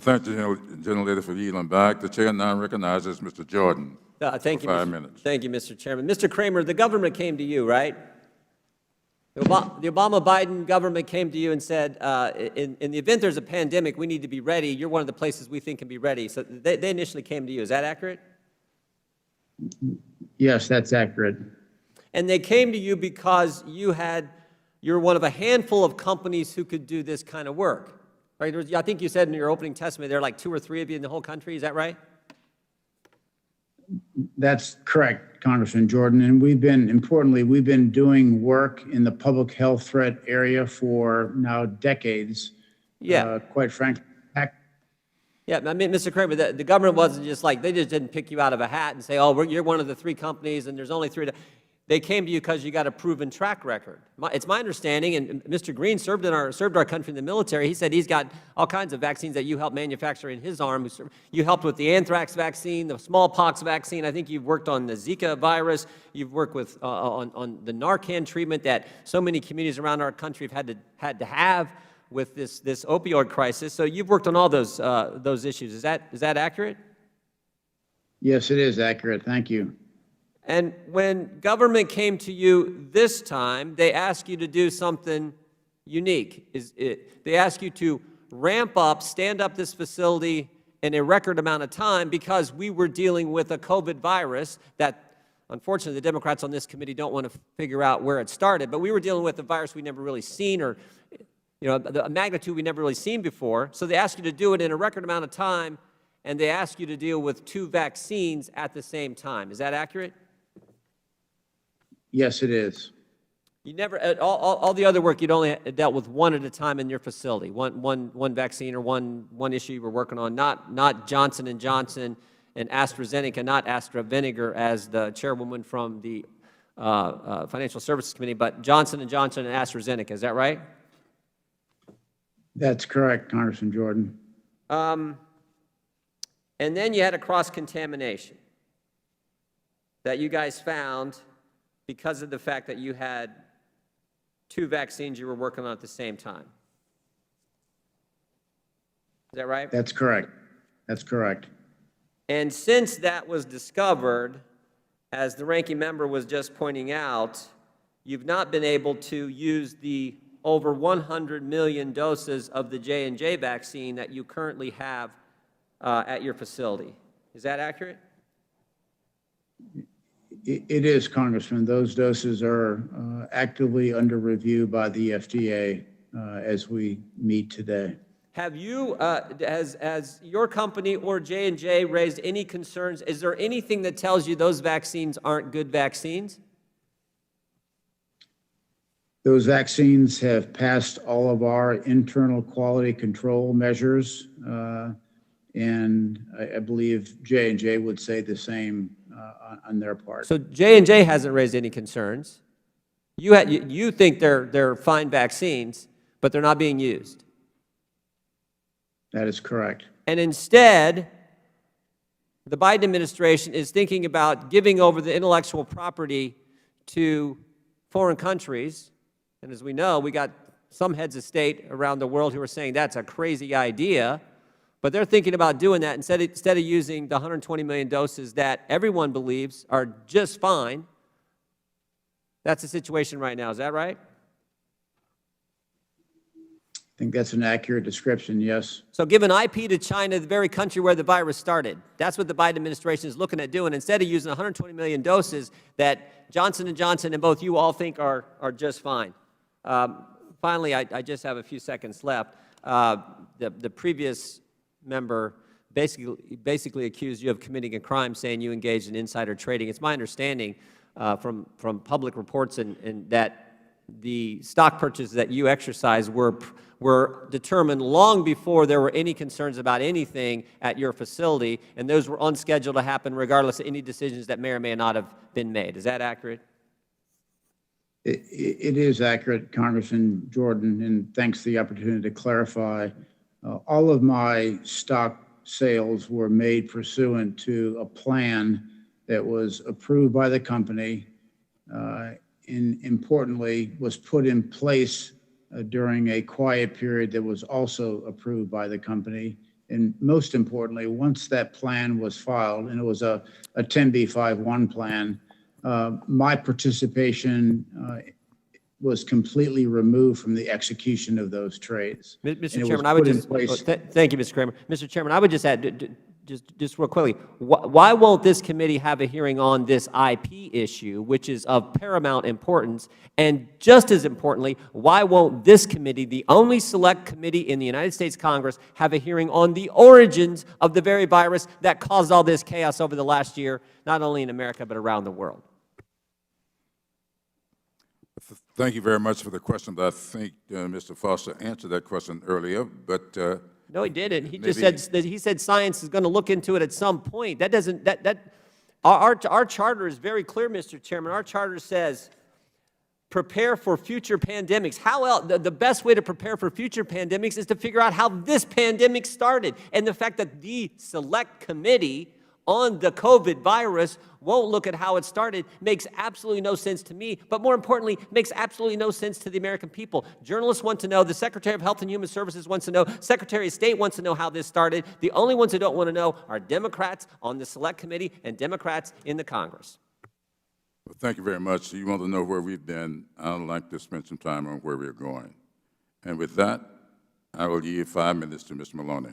Thank the gentlelady for yielding back. The chair now recognizes Mr. Jordan Thank for you, 5 minutes. Thank you, Mr. Chairman. Mr. Kramer, the government came to you, right? The Obama-Biden government came to you and said, in the event there's a pandemic, we need to be ready. You're one of the places we think can be ready. So they initially came to you. Is that accurate? Yes, that's accurate. And they came to you because you're one of a handful of companies who could do this kind of work, right? I think you said in your opening testimony there are like 2 or 3 of you in the whole country. Is that right? That's correct, Congressman Jordan. And importantly, we've been doing work in the public health threat area for now decades. Yeah. Quite frankly. Yeah, I mean, Mr. Kramer, the government wasn't just like, they just didn't pick you out of a hat and say, oh, you're one of the 3 companies and there's only 3. They came to you because you got a proven track record. It's my understanding, and Mr. Green served our country in the military. He said he's got all kinds of vaccines that you helped manufacture in his arm. You helped with the anthrax vaccine, the smallpox vaccine. I think you've worked on the Zika virus. You've worked with on the Narcan treatment that so many communities around our country have had to have with this opioid crisis. So you've worked on all those issues. Is that accurate? Yes, it is accurate. Thank you. And when government came to you this time, they asked you to do something unique. They asked you to ramp up, stand up this facility in a record amount of time because we were dealing with a COVID virus that, unfortunately, the Democrats on this committee don't want to figure out where it started. But we were dealing with a virus we never really seen, or the magnitude we never really seen before. So they asked you to do it in a record amount of time, and they asked you to deal with 2 vaccines at the same time. Is that accurate? Yes, it is. You never, all the other work, you'd only dealt with 1 at a time in your facility, one vaccine or one issue you were working on, not Johnson & Johnson and AstraZeneca, not AstraVinegar as the chairwoman from the Financial Services Committee, but Johnson & Johnson and AstraZeneca. Is that right? That's correct, Congressman Jordan. And then you had a cross-contamination that you guys found because of the fact that you had 2 vaccines you were working on at the same time. Is that right? That's correct. That's correct. And since that was discovered, as the ranking member was just pointing out, you've not been able to use the over 100 million doses of the J&J vaccine that you currently have at your facility. Is that accurate? It is, Congressman. Those doses are actively under review by the FDA as we meet today. Have you, has your company or J&J raised any concerns? Is there anything that tells you those vaccines aren't good vaccines? Those vaccines have passed all of our internal quality control measures, and I believe J&J would say the same on their part. So J&J hasn't raised any concerns. You think they're fine vaccines, but they're not being used. That is correct. And instead, the Biden administration is thinking about giving over the intellectual property to foreign countries. And as we know, we got some heads of state around the world who are saying that's a crazy idea. But they're thinking about doing that instead of using the 120 million doses that everyone believes are just fine. That's the situation right now. Is that right? I think that's an accurate description, yes. So giving IP to China, the very country where the virus started, that's what the Biden administration is looking at doing. Instead of using 120 million doses that Johnson & Johnson and both you all think are just fine. Finally, I just have a few seconds left. The previous member basically accused you of committing a crime, saying you engaged in insider trading. It's my understanding from public reports and that the stock purchases that you exercised were determined long before there were any concerns about anything at your facility, and those were unscheduled to happen regardless of any decisions that may or may not have been made. Is that accurate? It is accurate, Congressman Jordan, and thanks for the opportunity to clarify. All of my stock sales were made pursuant to a plan that was approved by the company and importantly was put in place during a quiet period that was also approved by the company. And most importantly, once that plan was filed, and it was a 10b5-1 plan, my participation was completely removed from the execution of those trades. Mr. Chairman, I would just, thank you, Mr. Kramer. Mr. Chairman, I would just add, just real quickly, why won't this committee have a hearing on this IP issue, which is of paramount importance? And just as importantly, why won't this committee, the only select committee in the United States Congress, have a hearing on the origins of the very virus that caused all this chaos over the last year, not only in America, but around the world? Thank you very much for the question, but I think Mr. Foster answered that question earlier, but no, he didn't. He just said that he said science is going to look into it at some point. That doesn't our charter is very clear, Mr. Chairman. Our charter says prepare for future pandemics. How else? The best way to prepare for future pandemics is to figure out how this pandemic started. And the fact that the select committee on the COVID virus won't look at how it started makes absolutely no sense to me, but more importantly, makes absolutely no sense to the American people. Journalists want to know, the Secretary of Health and Human Services wants to know, Secretary of State wants to know how this started. The only ones who don't want to know are Democrats on the Select Committee and Democrats in the Congress. well, thank you very much. You want to know where we've been. I'd like to spend some time on where we're going. And with that, I will yield 5 minutes to Mr. Maloney.